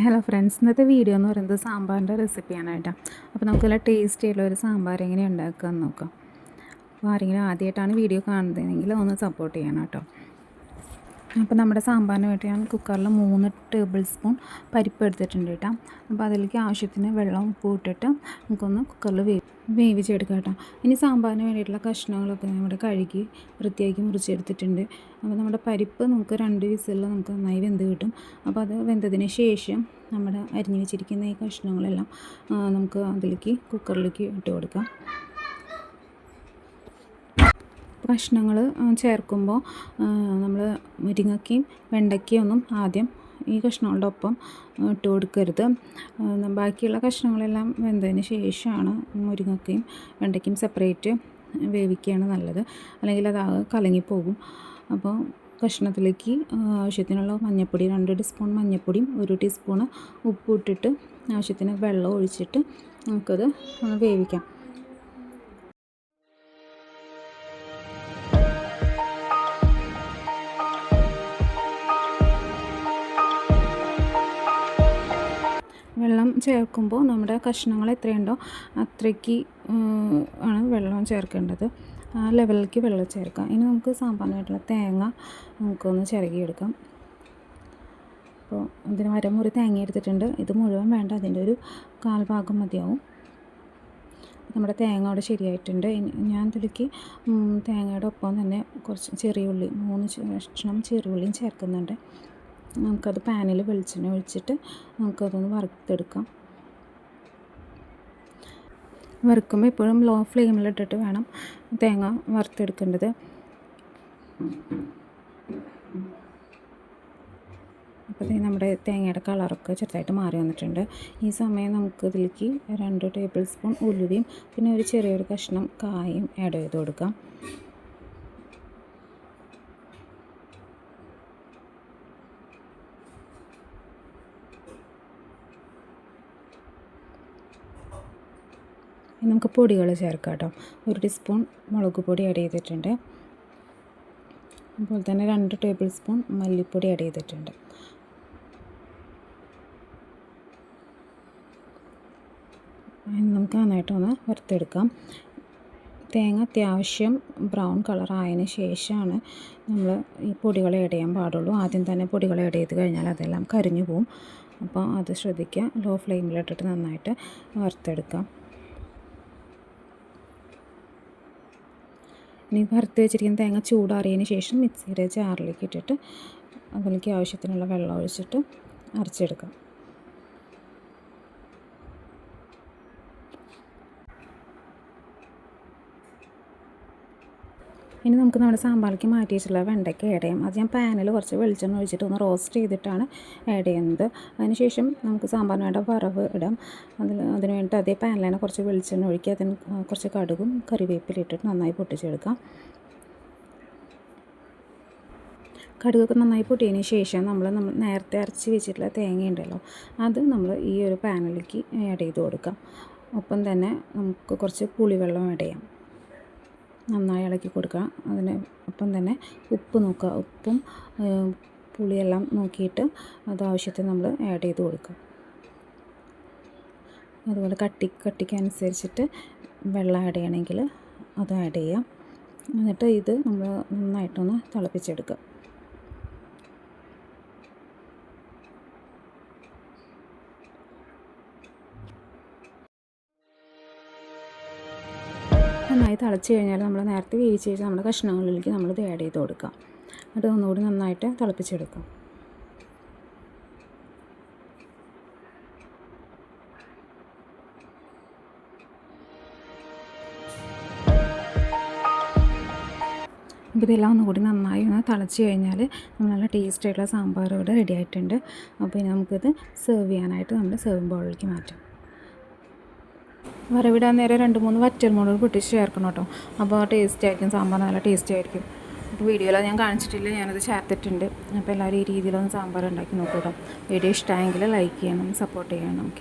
Hello friends, ഇന്നത്തെ video എന്ന് പറയുന്നത് സാമ്പാറിൻ്റെ റെസിപ്പിയാണ് കേട്ടോ. അപ്പോൾ നമുക്കെല്ലാം ടേസ്റ്റ് ആയിട്ടുള്ള ഒരു സാമ്പാർ എങ്ങനെ ഉണ്ടാക്കാമെന്ന് നോക്കാം. അപ്പോൾ ആരെങ്കിലും ആദ്യമായിട്ടാണ് വീഡിയോ കാണുന്നതെങ്കിൽ ഒന്ന് സപ്പോർട്ട് ചെയ്യണം കേട്ടോ. അപ്പോൾ നമ്മുടെ സാമ്പാറിന് വേണ്ടി ഞാൻ കുക്കറിൽ 3 ടേബിൾ സ്പൂൺ പരിപ്പ് എടുത്തിട്ടുണ്ട് കേട്ടോ. അപ്പോൾ അതിലേക്ക് ആവശ്യത്തിന് വെള്ളം ഉപ്പ് ഇട്ടിട്ട് നമുക്കൊന്ന് കുക്കറിൽ വേവിച്ചെടുക്കാം കേട്ടോ. ഇനി സാമ്പാറിന് വേണ്ടിയിട്ടുള്ള കഷ്ണങ്ങളൊക്കെ നമ്മുടെ കഴുകി വൃത്തിയാക്കി മുറിച്ചെടുത്തിട്ടുണ്ട്. അപ്പോൾ നമ്മുടെ പരിപ്പ് നമുക്ക് 2 വിസിലിൽ നമുക്ക് നന്നായി വെന്ത് കിട്ടും. അപ്പോൾ അത് വെന്തതിന് ശേഷം നമ്മുടെ അരിഞ്ഞു വെച്ചിരിക്കുന്ന ഈ കഷ്ണങ്ങളെല്ലാം നമുക്ക് അതിലേക്ക് കുക്കറിലേക്ക് ഇട്ട് കൊടുക്കാം. കഷ്ണങ്ങൾ ചേർക്കുമ്പോൾ നമ്മൾ മുരിങ്ങയ്ക്കയും വെണ്ടയ്ക്കയും ഒന്നും ആദ്യം ഈ കഷ്ണങ്ങളുടെ ഒപ്പം ഇട്ട് കൊടുക്കരുത്. ബാക്കിയുള്ള കഷ്ണങ്ങളെല്ലാം വെന്തതിന് ശേഷമാണ് മുരിങ്ങയ്ക്കയും വെണ്ടയ്ക്കയും സെപ്പറേറ്റ് വേവിക്കുകയാണ് നല്ലത്, അല്ലെങ്കിൽ അതാകെ കലങ്ങിപ്പോകും. അപ്പോൾ കഷ്ണത്തിലേക്ക് ആവശ്യത്തിനുള്ള മഞ്ഞൾപ്പൊടി 2 ടീസ്പൂൺ മഞ്ഞൾപ്പൊടിയും 1 ടീസ്പൂണ് ഉപ്പ് ഇട്ടിട്ട് ആവശ്യത്തിന് വെള്ളം ഒഴിച്ചിട്ട് നമുക്കത് വേവിക്കാം. വെള്ളം ചേർക്കുമ്പോൾ നമ്മുടെ കഷ്ണങ്ങൾ എത്രയുണ്ടോ അത്രയ്ക്ക് ആണ് വെള്ളം ചേർക്കേണ്ടത്. ആ ലെവലിലേക്ക് വെള്ളം ചേർക്കാം. ഇനി നമുക്ക് സാമ്പാറിനായിട്ടുള്ള തേങ്ങ നമുക്കൊന്ന് ചിരകിയെടുക്കാം. അപ്പോൾ ഇതിന് അരമുറി തേങ്ങ എടുത്തിട്ടുണ്ട്. ഇത് മുഴുവൻ വേണ്ട, അതിൻ്റെ ഒരു 1/4 ഭാഗം മതിയാവും. നമ്മുടെ തേങ്ങ അവിടെ ശരിയായിട്ടുണ്ട്. ഞാൻ ഇതിലേക്ക് തേങ്ങയുടെ ഒപ്പം തന്നെ കുറച്ച് ചെറിയ ഉള്ളി 3 കഷ്ണം ചെറിയ ഉള്ളിയും ചേർക്കുന്നുണ്ട്. നമുക്കത് പാനിൽ വെളിച്ചെണ്ണ ഒഴിച്ചിട്ട് നമുക്കതൊന്ന് വറുത്തെടുക്കാം. വറുക്കുമ്പോൾ എപ്പോഴും ലോ ഫ്ലെയിമിലിട്ടിട്ട് വേണം തേങ്ങ വറുത്തെടുക്കേണ്ടത്. അപ്പോൾ നമ്മുടെ തേങ്ങയുടെ കളറൊക്കെ ചെറുതായിട്ട് മാറി വന്നിട്ടുണ്ട്. ഈ സമയം നമുക്ക് ഇതിലേക്ക് 2 ടേബിൾ സ്പൂൺ ഉലുവയും പിന്നെ ഒരു ചെറിയൊരു കഷ്ണം കായും ആഡ് ചെയ്ത് കൊടുക്കാം. നമുക്ക് പൊടികൾ ചേർക്കാം കേട്ടോ. 1 ടീസ്പൂൺ മുളക് പൊടി ആഡ് ചെയ്തിട്ടുണ്ട്. അതുപോലെ തന്നെ 2 ടേബിൾ സ്പൂൺ മല്ലിപ്പൊടി ആഡ് ചെയ്തിട്ടുണ്ട്. നമുക്ക് നന്നായിട്ടൊന്ന് വറുത്തെടുക്കാം. തേങ്ങ അത്യാവശ്യം ബ്രൗൺ കളർ ആയതിന് ശേഷമാണ് നമ്മൾ ഈ പൊടികൾ ആഡ് ചെയ്യാൻ പാടുള്ളൂ. ആദ്യം തന്നെ പൊടികൾ ആഡ് ചെയ്ത് കഴിഞ്ഞാൽ അതെല്ലാം കരിഞ്ഞു പോവും. അപ്പോൾ അത് ശ്രദ്ധിക്കുക. ലോ ഫ്ലെയിമിലിട്ടിട്ട് നന്നായിട്ട് വറുത്തെടുക്കാം. ഇനി വറുത്ത് വെച്ചിരിക്കുന്ന തേങ്ങ ചൂടാറിയതിന് ശേഷം മിക്സിയുടെ ജാറിലേക്ക് ഇട്ടിട്ട് അതിലേക്ക് ആവശ്യത്തിനുള്ള വെള്ളം ഒഴിച്ചിട്ട് അരച്ചെടുക്കാം. ഇനി നമുക്ക് നമ്മുടെ സാമ്പാറിലേക്ക് മാറ്റി വെച്ചിട്ടുള്ള വെണ്ടയ്ക്ക ആഡ് ചെയ്യാം. അത് ഞാൻ പാനിൽ കുറച്ച് വെളിച്ചെണ്ണ ഒഴിച്ചിട്ട് ഒന്ന് റോസ്റ്റ് ചെയ്തിട്ടാണ് ആഡ് ചെയ്യുന്നത്. അതിനുശേഷം നമുക്ക് സാമ്പാറിന് വേണ്ട വറവ് ഇടാം. അതിന് വേണ്ടിയിട്ട് അതേ പാനിൽ തന്നെ കുറച്ച് വെളിച്ചെണ്ണ ഒഴിക്കുക. അതിന് കുറച്ച് കടുകും കറിവേപ്പില ഇട്ടിട്ട് നന്നായി പൊട്ടിച്ചെടുക്കാം. കടുകൊക്കെ നന്നായി പൊട്ടിയതിന് ശേഷം നമ്മൾ നേരത്തെ അരച്ച് വെച്ചിട്ടുള്ള തേങ്ങ ഉണ്ടല്ലോ, അത് നമ്മൾ ഈ ഒരു പാനിലേക്ക് ആഡ് ചെയ്ത് കൊടുക്കാം. ഒപ്പം തന്നെ നമുക്ക് കുറച്ച് പുളിവെള്ളം ആഡ് ചെയ്യാം. നന്നായി ഇളക്കി കൊടുക്കുക. അതിന് ഒപ്പം തന്നെ ഉപ്പ് നോക്കുക. ഉപ്പും പുളിയെല്ലാം നോക്കിയിട്ട് അത് ആവശ്യത്തിന് നമ്മൾ ആഡ് ചെയ്ത് കൊടുക്കുക. അതുപോലെ കട്ടിക്കനുസരിച്ചിട്ട് വെള്ളം ആഡ് ചെയ്യണമെങ്കിൽ അത് ആഡ് ചെയ്യാം. എന്നിട്ട് ഇത് നമ്മൾ നന്നായിട്ടൊന്ന് തിളപ്പിച്ചെടുക്കുക. നന്നായി തിളച്ച് കഴിഞ്ഞാൽ നമ്മൾ നേരത്തെ വേവിച്ച് വെച്ച് നമ്മുടെ കഷ്ണങ്ങളിലേക്ക് നമ്മളിത് ആഡ് ചെയ്ത് കൊടുക്കാം. അത് ഒന്നുകൂടി നന്നായിട്ട് തിളപ്പിച്ചെടുക്കാം. അപ്പോൾ ഇതെല്ലാം ഒന്നുകൂടി നന്നായി ഒന്ന് തിളച്ച് കഴിഞ്ഞാൽ നല്ല ടേസ്റ്റ് ആയിട്ടുള്ള സാമ്പാർ ഇവിടെ റെഡി ആയിട്ടുണ്ട്. അപ്പോൾ ഇനി നമുക്കിത് സെർവ് ചെയ്യാനായിട്ട് നമ്മുടെ സെർവിങ് ബൗളിലേക്ക് മാറ്റാം. വറവിടാൻ നേരം 2-3 വറ്റൽമുളക് പൊട്ടിച്ച് ചേർക്കണം കേട്ടോ. അപ്പോൾ ടേസ്റ്റ് ആയിരിക്കും, സാമ്പാർ നല്ല ടേസ്റ്റ് ആയിരിക്കും. അപ്പോൾ വീഡിയോയിൽ ഞാൻ കാണിച്ചിട്ടില്ല, ഞാനത് ചേർത്തിട്ടുണ്ട്. അപ്പോൾ എല്ലാവരും ഈ രീതിയിലൊന്ന് സാമ്പാർ ഉണ്ടാക്കി നോക്കൂ കേട്ടോ. വീഡിയോ ഇഷ്ടമായെങ്കിൽ ലൈക്ക് ചെയ്യണം, സപ്പോർട്ട് ചെയ്യണം. ഓക്കെ.